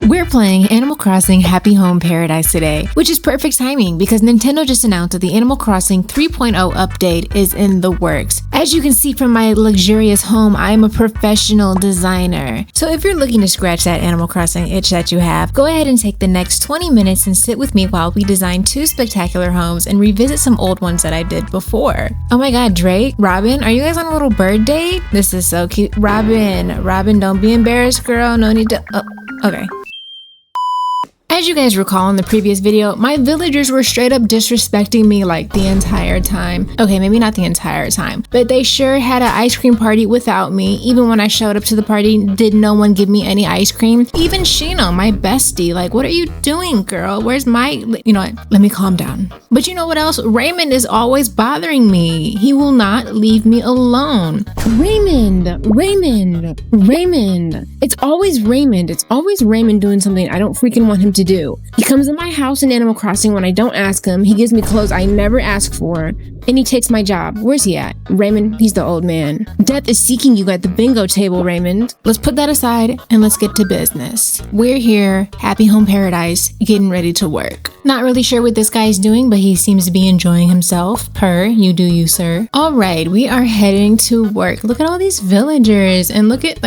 We're playing Animal Crossing Happy Home Paradise today, which is perfect timing because Nintendo just announced that the Animal Crossing 3.0 update is in the works. As you can see from my luxurious home, I am a professional designer. So if you're looking to scratch that Animal Crossing itch that you have, go ahead and take the next 20 minutes and sit with me while we design 2 spectacular homes and revisit some old ones that I did before. Oh my god, Drake, Robin, are you guys on a little bird date? This is so cute. Robin, don't be embarrassed, girl. No need to. Oh, okay. As you guys recall in the previous video, my villagers were straight up disrespecting me like the entire time. Okay, maybe not the entire time, but they sure had an ice cream party without me. Even when I showed up to the party, did no one give me any ice cream? Even Shino, my bestie, like, what are you doing, girl? Where's my, you know what? Let me calm down. But you know what else? Raymond is always bothering me. He will not leave me alone. Raymond. It's always Raymond. It's always Raymond doing something I don't freaking want him to do. He comes in my house in Animal Crossing when I don't ask him. He gives me clothes I never ask for, and he takes my job. Where's he at? Raymond, he's the old man. Death is seeking you at the bingo table, Raymond. Let's put that aside and let's get to business. We're here, Happy Home Paradise, getting ready to work. Not really sure what this guy's doing, but he seems to be enjoying himself. You do you, sir. All right, we are heading to work. Look at all these villagers and look at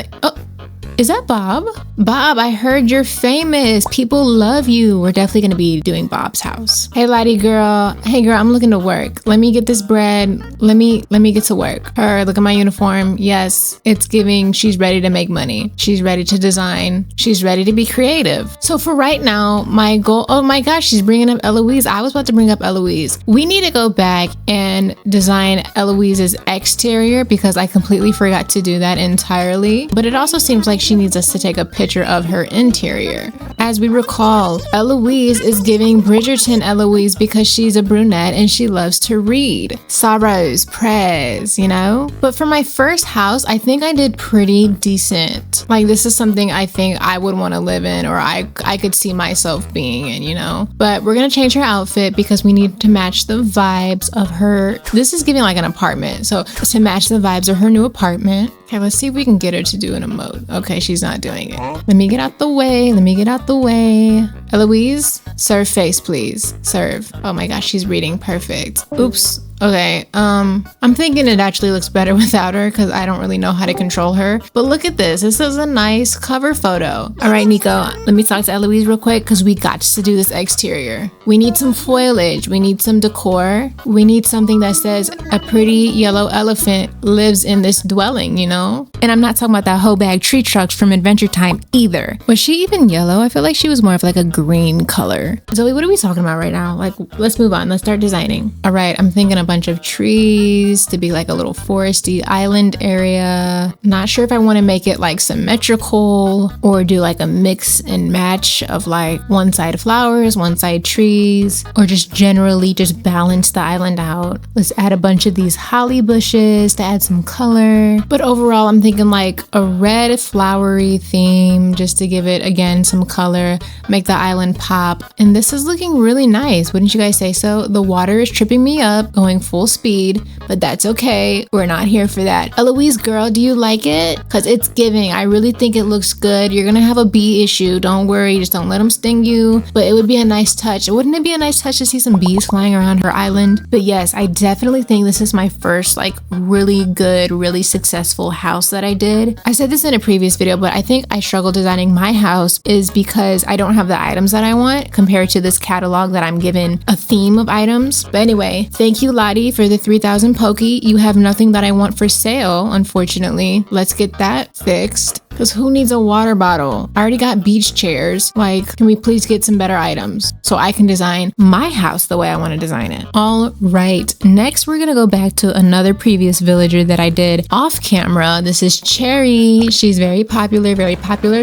is that Bob? Bob, I heard you're famous. People love you. We're definitely going to be doing Bob's house. Hey, laddie girl. Hey, girl, I'm looking to work. Let me get this bread. Let me get to work. Look at my uniform. Yes, it's giving. She's ready to make money. She's ready to design. She's ready to be creative. So for right now, my goal, oh my gosh, she's bringing up Eloise. I was about to bring up Eloise. We need to go back and design Eloise's exterior because I completely forgot to do that entirely. But it also seems like she needs us to take a picture of her interior. As we recall, Eloise is giving Bridgerton Eloise because she's a brunette and she loves to read. Sorrows, prayers, you know? But for my first house, I think I did pretty decent. Like, this is something I think I would want to live in, or I could see myself being in, you know? But we're gonna change her outfit because we need to match the vibes of her. This is giving like an apartment. So to match the vibes of her new apartment. Okay, let's see if we can get her to do an emote. Okay, she's not doing it. Let me get out the way. Eloise, serve face, please. Serve. Oh my gosh, she's reading. Perfect. Oops. Okay, I'm thinking it actually looks better without her because I don't really know how to control her. But look at this. This is a nice cover photo. All right, Nico, let me talk to Eloise real quick because we got to do this exterior. We need some foliage. We need some decor. We need something that says a pretty yellow elephant lives in this dwelling, you know? And I'm not talking about that hoe bag tree trucks from Adventure Time either. Was she even yellow? I feel like she was more of like a green color. Zoe, what are we talking about right now? Like, let's move on. Let's start designing. All right, I'm thinking a bunch of trees to be like a little foresty island area. Not sure if I want to make it like symmetrical or do like a mix and match of like one side flowers, one side trees, or just generally just balance the island out. Let's add a bunch of these holly bushes to add some color. But overall, I'm thinking like a red flowery theme just to give it again some color, make the island pop. And this is looking really nice. Wouldn't you guys say so? The water is tripping me up, going full speed, but that's okay. We're not here for that. Eloise, girl, do you like it? Because it's giving. I really think it looks good. You're gonna have a bee issue. Don't worry. Just don't let them sting you. But it would be a nice touch. Wouldn't it be a nice touch to see some bees flying around her island? But yes, I definitely think this is my first like really good, really successful house that I did. I said this in a previous video, but I think I struggle designing my house is because I don't have the items that I want compared to this catalog that I'm given a theme of items. But anyway, thank you, Lottie, for the 3,000 Pokey. You have nothing that I want for sale, unfortunately. Let's get that fixed. Because who needs a water bottle? I already got beach chairs. Like, can we please get some better items so I can design my house the way I want to design it? All right. Next, we're going to go back to another previous villager that I did off camera. This is Cherry. She's very popular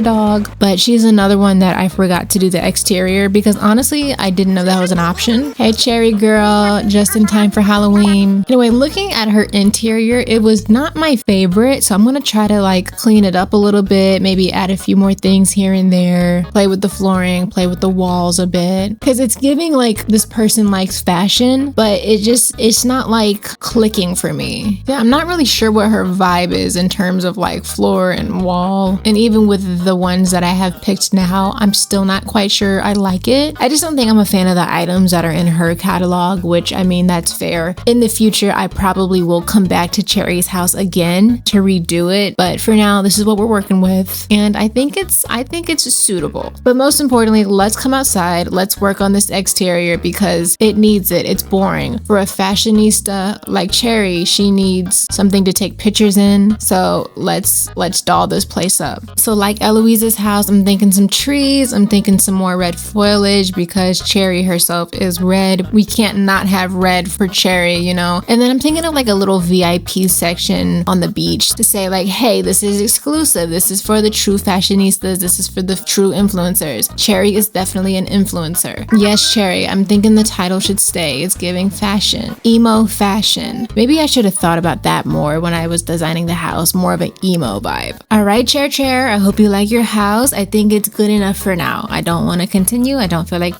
dog. But she's another one that I forgot to do the exterior because honestly, I didn't know that was an option. Hey, Cherry girl, just in time for Halloween. Anyway, looking at her interior, it was not my favorite. So I'm going to try to like clean it up a little little bit, maybe add a few more things here and there, play with the flooring, play with the walls a bit, because it's giving like this person likes fashion, but it's not like clicking for me. Yeah, I'm not really sure what her vibe is in terms of like floor and wall, and even with the ones that I have picked now, I'm still not quite sure I like it. I just don't think I'm a fan of the items that are in her catalog, which I mean, that's fair. In the future, I probably will come back to Cherry's house again to redo it, but for now, this is what we're working with, and I think it's suitable. But most importantly, let's come outside, let's work on this exterior because it needs it. It's boring. For a fashionista like Cherry, she needs something to take pictures in, so let's doll this place up. So like Eloise's house, I'm thinking some trees, I'm thinking some more red foliage because Cherry herself is red. We can't not have red for Cherry, you know? And then I'm thinking of like a little VIP section on the beach to say like, hey, this is exclusive. This is for the true fashionistas. This is for the true influencers. Cherry is definitely an influencer. Yes, Cherry, I'm thinking the title should stay. It's giving fashion. Emo fashion. Maybe I should have thought about that more when I was designing the house, more of an emo vibe. All right, Chair, I hope you like your house. I think it's good enough for now. I don't want to continue. I don't feel like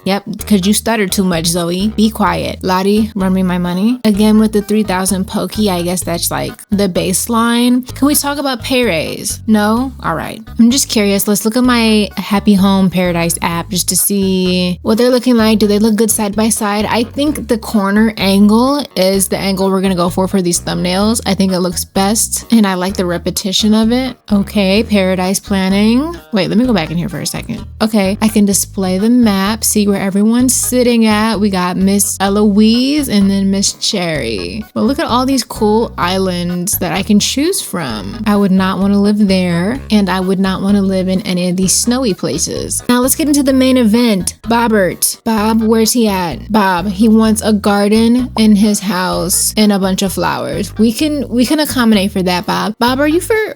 yep, because you stuttered too much, Zoe. Be quiet. Lottie, run me my money. Again, with the 3,000 pokey, I guess that's like the baseline. Can we talk about pay raise? No? All right. I'm just curious. Let's look at my Happy Home Paradise app just to see what they're looking like. Do they look good side by side? I think the corner angle is the angle we're gonna go for these thumbnails. I think it looks best and I like the repetition of it. Okay, paradise planning. Wait, let me go back in here for a second. Okay, I can display the map, see where everyone's sitting at. We got Miss Eloise and then Miss Cherry. But look at all these cool islands that I can choose from. I would not want to live there and I would not want to live in any of these snowy places. Now let's get into the main event. Bobbert. Bob, where's he at? Bob, he wants a garden in his house and a bunch of flowers. We can accommodate for that, Bob. Bob, are you for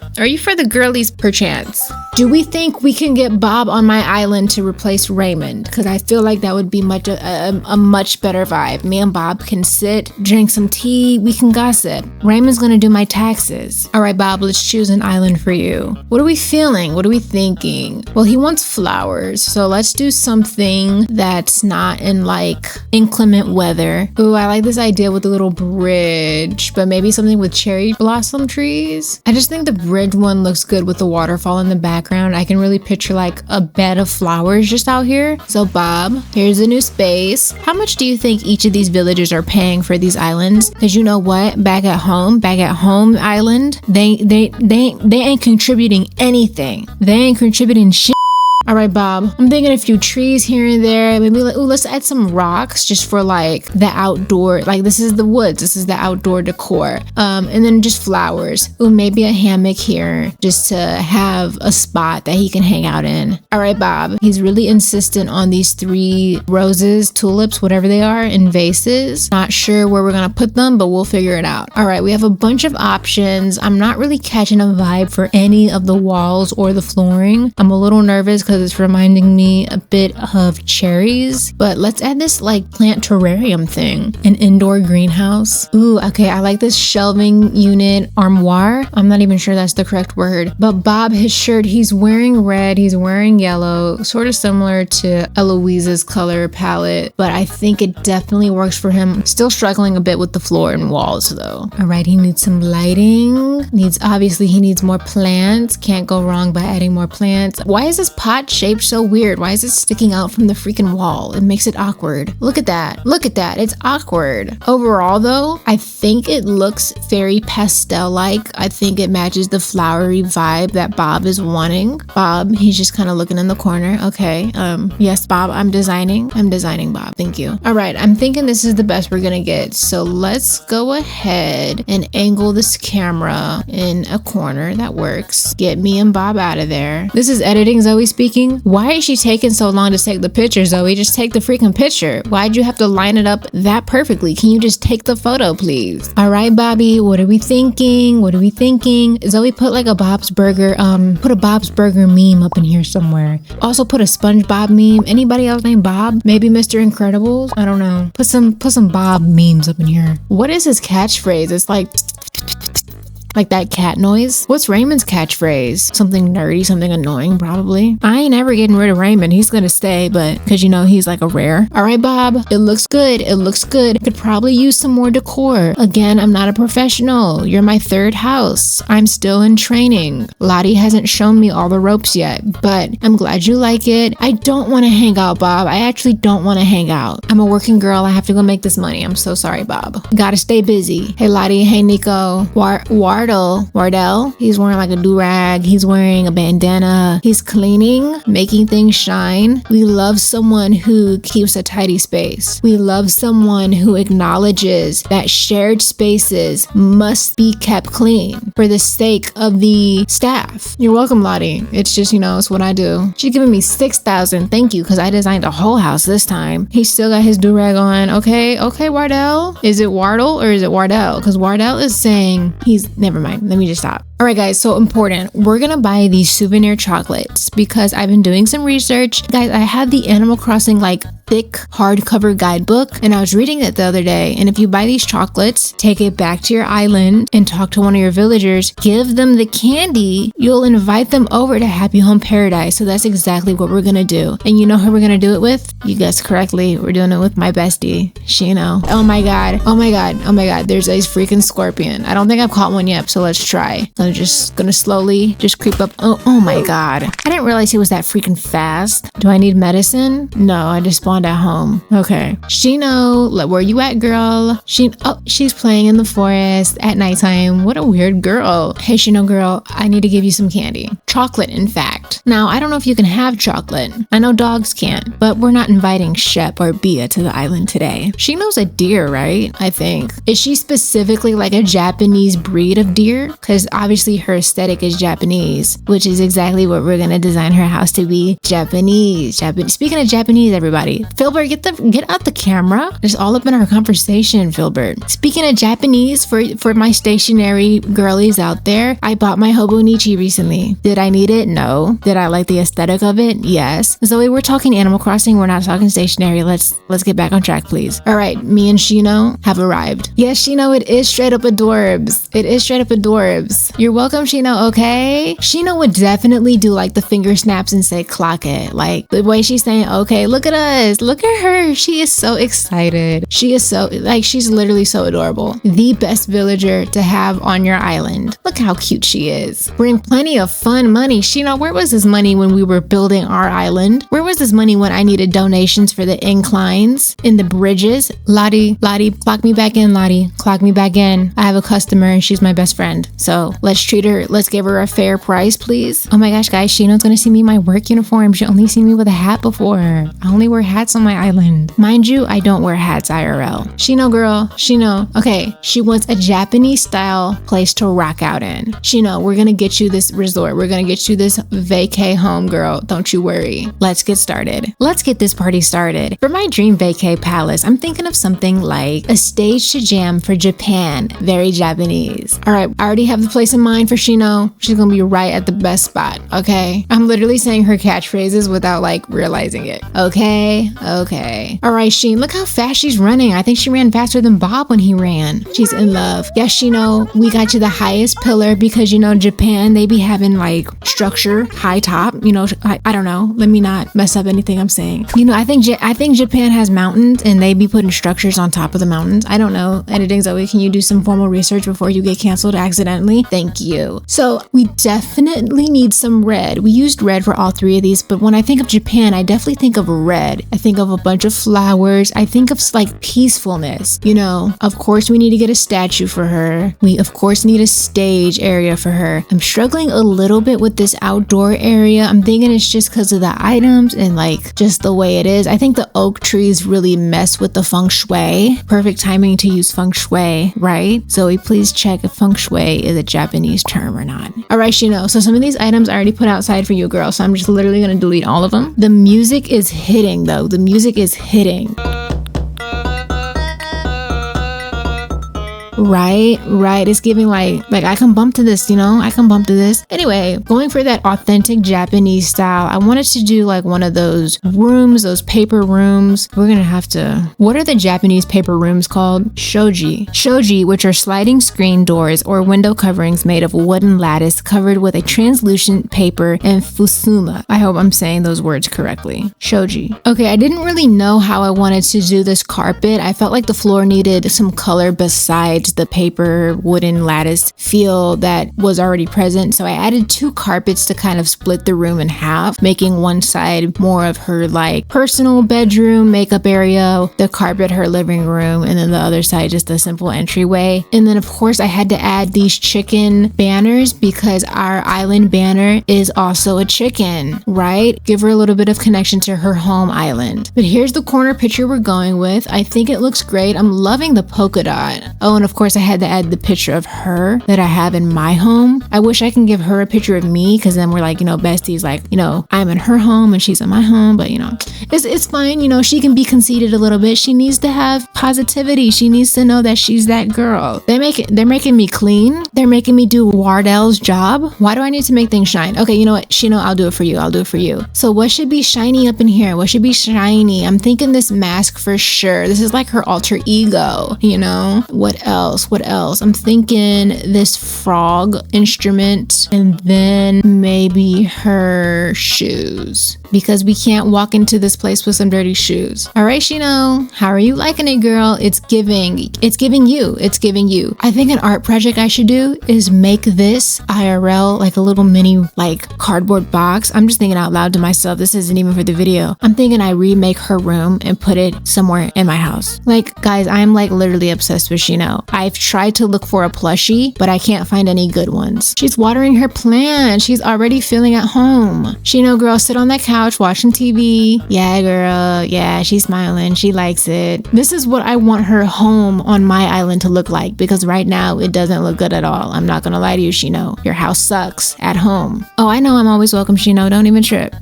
the girlies perchance? Do we think we can get Bob on my island to replace Raymond? Because I feel like that would be a much better vibe. Me and Bob can sit, drink some tea, we can gossip. Raymond's gonna do my taxes. All right, Bob, let's choose an island for you. What are we feeling? What are we thinking? Well, he wants flowers, so let's do something that's not in like inclement weather. Ooh, I like this idea with the little bridge, but maybe something with cherry blossom trees. I just think the bridge one looks good with the waterfall in the background. I can really picture like a bed of flowers just out here. So Bob, here's a new space. How much do you think each of these villagers are paying for these islands? Because you know what? Back at home island, they ain't contributing anything. They ain't contributing shit. All right, Bob, I'm thinking a few trees here and there. Maybe like, ooh, let's add some rocks just for like the outdoor, like this is the woods, this is the outdoor decor. And then just flowers. Ooh, maybe a hammock here just to have a spot that he can hang out in. All right, Bob, he's really insistent on these 3 roses, tulips, whatever they are, in vases. Not sure where we're gonna put them, but we'll figure it out. All right, we have a bunch of options. I'm not really catching a vibe for any of the walls or the flooring. I'm a little nervous because it's reminding me a bit of cherries, but let's add this like plant terrarium thing, an indoor greenhouse. Ooh, okay, I like this shelving unit armoire. I'm not even sure that's the correct word, but Bob, his shirt, he's wearing red, he's wearing yellow, sort of similar to Eloise's color palette, but I think it definitely works for him. Still struggling a bit with the floor and walls though. All right, he needs some lighting, obviously he needs more plants. Can't go wrong by adding more plants. Why is this pot shaped so weird? Why is it sticking out from the freaking wall? It makes it awkward. Look at that. Look at that. It's awkward. Overall though, I think it looks very pastel-like. I think it matches the flowery vibe that Bob is wanting. Bob, he's just kind of looking in the corner. Okay. Yes, Bob, I'm designing Bob. Thank you. All right. I'm thinking this is the best we're gonna get. So let's go ahead and angle this camera in a corner. That works. Get me and Bob out of there. This is editing Zoe speaking. Why is she taking so long to take the picture, Zoe? Just take the freaking picture. Why'd you have to line it up that perfectly? Can you just take the photo, please? All right, Bobby, what are we thinking? What are we thinking? Zoe, put like a Bob's Burger, put a Bob's Burger meme up in here somewhere. Also put a SpongeBob meme. Anybody else named Bob? Maybe Mr. Incredibles? I don't know. Put some Bob memes up in here. What is his catchphrase? It's like Like that cat noise. What's Raymond's catchphrase? Something nerdy, something annoying, probably. I ain't ever getting rid of Raymond. He's gonna stay, but because he's like a rare. All right, Bob, it looks good. It looks good. Could probably use some more decor. Again, I'm not a professional. You're my third house. I'm still in training. Lottie hasn't shown me all the ropes yet, but I'm glad you like it. I don't want to hang out, Bob. I actually don't want to hang out. I'm a working girl. I have to go make this money. I'm so sorry, Bob. Gotta stay busy. Hey, Lottie. Hey, Nico. Wardell. He's wearing like a do-rag. He's wearing a bandana. He's cleaning, making things shine. We love someone who keeps a tidy space. We love someone who acknowledges that shared spaces must be kept clean for the sake of the staff. You're welcome, Lottie. It's just, it's what I do. She's giving me 6,000. Thank you, because I designed a whole house this time. He still got his do-rag on. Okay, Wardell. Is it Wardle or is it Wardell? Because Wardell is saying never mind. Let me just stop. All right, guys, so important. We're gonna buy these souvenir chocolates because I've been doing some research. Guys, I have the Animal Crossing like thick hardcover guidebook and I was reading it the other day, and if you buy these chocolates, take it back to your island and talk to one of your villagers, give them the candy, you'll invite them over to Happy Home Paradise. So that's exactly what we're gonna do. And you know who we're gonna do it with? You guessed correctly, we're doing it with my bestie, Shino. Oh my god, there's a freaking scorpion. I don't think I've caught one yet, so let's try. I'm just gonna slowly just creep up. Oh my god, I didn't realize he was that freaking fast. Do I need medicine? No, I just spawned at home. Okay, Shino, where you at, girl? She's playing in the forest at nighttime. What a weird girl. Hey, Shino girl, I need to give you some candy. Chocolate, in fact. Now, I don't know if you can have chocolate. I know dogs can't, but we're not inviting Shep or Bia to the island today. Shino's a deer, right? I think. Is she specifically like a Japanese breed of deer? Because obviously her aesthetic is Japanese, which is exactly what we're gonna design her house to be. Japanese. Speaking of Japanese, everybody, Filbert, get out the camera. It's all up in our conversation, Filbert. Speaking of Japanese, for my stationary girlies out there, I bought my Hobonichi recently. Did I need it? No. Did I like the aesthetic of it? Yes. Zoe, we're talking Animal Crossing. We're not talking stationary. Let's get back on track, please. All right, me and Shino have arrived. Yes, Shino, it is straight up adorbs. It is straight up adorbs. You're welcome, Shino, okay? Shino would definitely do like the finger snaps and say clock it. Like the way she's saying, okay, look at us. Look at her. She is so excited. She is so, she's literally so adorable. The best villager to have on your island. Look how cute she is. Bring plenty of fun money. Shino, where was this money when we were building our island? Where was this money when I needed donations for the inclines and the bridges? Lottie, clock me back in, Lottie. Clock me back in. I have a customer and she's my best friend. So let's treat her, let's give her a fair price, please. Oh my gosh, guys, Shino's gonna see me in my work uniform. She only seen me with a hat before. I only wear hats on my island. Mind you, I don't wear hats IRL. Shino girl, Shino. Okay, she wants a Japanese style place to rock out in. Shino, we're gonna get you this resort. We're gonna get you this vacay home, girl. Don't you worry. Let's get started. Let's get this party started. For my dream vacay palace, I'm thinking of something like a stage to jam for Japan. Very Japanese. All right, I already have the place in mind for Shino. She's gonna be right at the best spot, okay? I'm literally saying her catchphrases without realizing it. Okay. All right, Sheen, look how fast she's running. I think she ran faster than Bob when he ran. She's in love. Yes, Shino, we got you the highest pillar because, Japan, they be having structure, high top, I don't know. Let me not mess up anything I'm saying. I think Japan has mountains and they be putting structures on top of the mountains. I don't know. Editing Zoe, can you do some formal research before you get canceled accidentally? Thank you. So we definitely need some red. We used red for all three of these, but when I think of Japan, I definitely think of red. I think of a bunch of flowers. I think of peacefulness. Of course we need to get a statue for her. We of course need a stage area for her. I'm struggling a little bit with this outdoor area. I'm thinking it's just because of the items and just the way it is. I think the oak trees really mess with the feng shui. Perfect timing to use feng shui, right? Zoe, please check if feng shui is a Japanese term or not. All right, Shino. So some of these items I already put outside for you, girl. So I'm just literally going to delete all of them. The music is hitting though. The music is hitting. Right. It's giving like I can bump to this, you know? I can bump to this. Anyway, going for that authentic Japanese style, I wanted to do like one of those rooms, those paper rooms. We're gonna have to, what are the Japanese paper rooms called? Shoji, which are sliding screen doors or window coverings made of wooden lattice covered with a translucent paper and fusuma. I hope I'm saying those words correctly. Shoji. Okay, I didn't really know how I wanted to do this carpet. I felt like the floor needed some color besides the paper wooden lattice feel that was already present. So I added 2 carpets to kind of split the room in half, making one side more of her like personal bedroom makeup area, the carpet her living room, and then the other side just a simple entryway. And then of course I had to add these chicken banners because our island banner is also a chicken, right? Give her a little bit of connection to her home island. But here's the corner picture we're going with. I think it looks great. I'm loving the polka dot. Oh, and of course I had to add the picture of her that I have in my home. I wish I can give her a picture of me because then we're like, you know, besties, like, you know, I'm in her home and she's in my home, but you know, it's fine. You know, she can be conceited a little bit. She needs to have positivity. She needs to know that she's that girl. They're making me clean. They're making me do Wardell's job. Why do I need to make things shine? Okay, you know what? Shino, I'll do it for you. So what should be shiny up in here? What should be shiny? I'm thinking this mask for sure. This is like her alter ego, you know? What else? I'm thinking this frog instrument and then maybe her shoes because we can't walk into this place with some dirty shoes. All right, Shino, how are you liking it, girl? It's giving you. I think an art project I should do is make this IRL like a little mini like cardboard box. I'm just thinking out loud to myself. This isn't even for the video. I'm thinking I remake her room and put it somewhere in my house. Like, guys, I'm like literally obsessed with Shino. I've tried to look for a plushie, but I can't find any good ones. She's watering her plant. She's already feeling at home. Shino, girl, sit on that couch watching TV. Yeah, girl. Yeah, she's smiling. She likes it. This is what I want her home on my island to look like because right now it doesn't look good at all. I'm not gonna lie to you, Shino. Your house sucks at home. Oh, I know I'm always welcome, Shino. Don't even trip.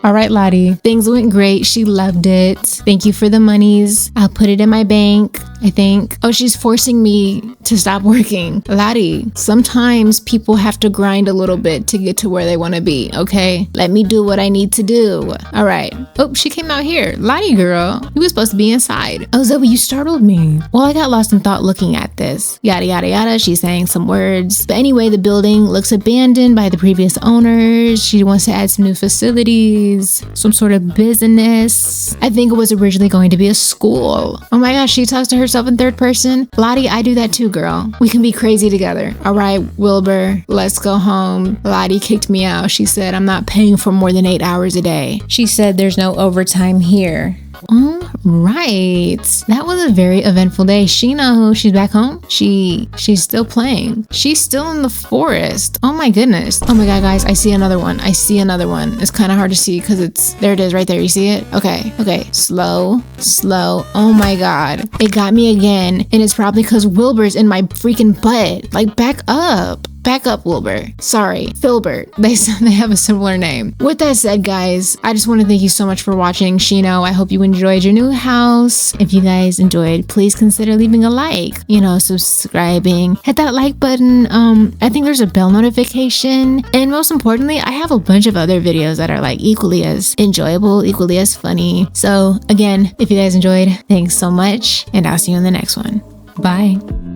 All right, Lottie. Things went great. She loved it. Thank you for the monies. I'll put it in my bank, I think. Oh, she's forcing me to stop working. Lottie, sometimes people have to grind a little bit to get to where they want to be, okay? Let me do what I need to do. All right. Oh, she came out here. Lottie, girl, you were supposed to be inside. Oh, Zoe, you startled me. Well, I got lost in thought looking at this. Yada, yada, yada. She's saying some words. But anyway, the building looks abandoned by the previous owners. She wants to add some new facilities, some sort of business. I think it was originally going to be a school. Oh my gosh, she talks to herself in third person. Lottie, I do that too, girl. We can be crazy together. All right, Wilbur, let's go home. Lottie kicked me out. She said, I'm not paying for more than 8 hours a day. She said there's no overtime here. All right. That was a very eventful day. Shino, she's back home. She's still playing. She's still in the forest. Oh my goodness. Oh my God, guys, I see another one. It's kind of hard to see because there it is right there. You see it? Okay. Slow. Oh my God. It got me again. And it's probably because Wilbur's in my freaking butt. Like, back up. Back up, Wilbur. Sorry, Filbert. They have a similar name. With that said, guys, I just want to thank you so much for watching. Shino, I hope you enjoyed your new house. If you guys enjoyed, please consider leaving a like, subscribing, hit that like button. I think there's a bell notification. And most importantly, I have a bunch of other videos that are like equally as enjoyable, equally as funny. So again, if you guys enjoyed, thanks so much. And I'll see you in the next one. Bye.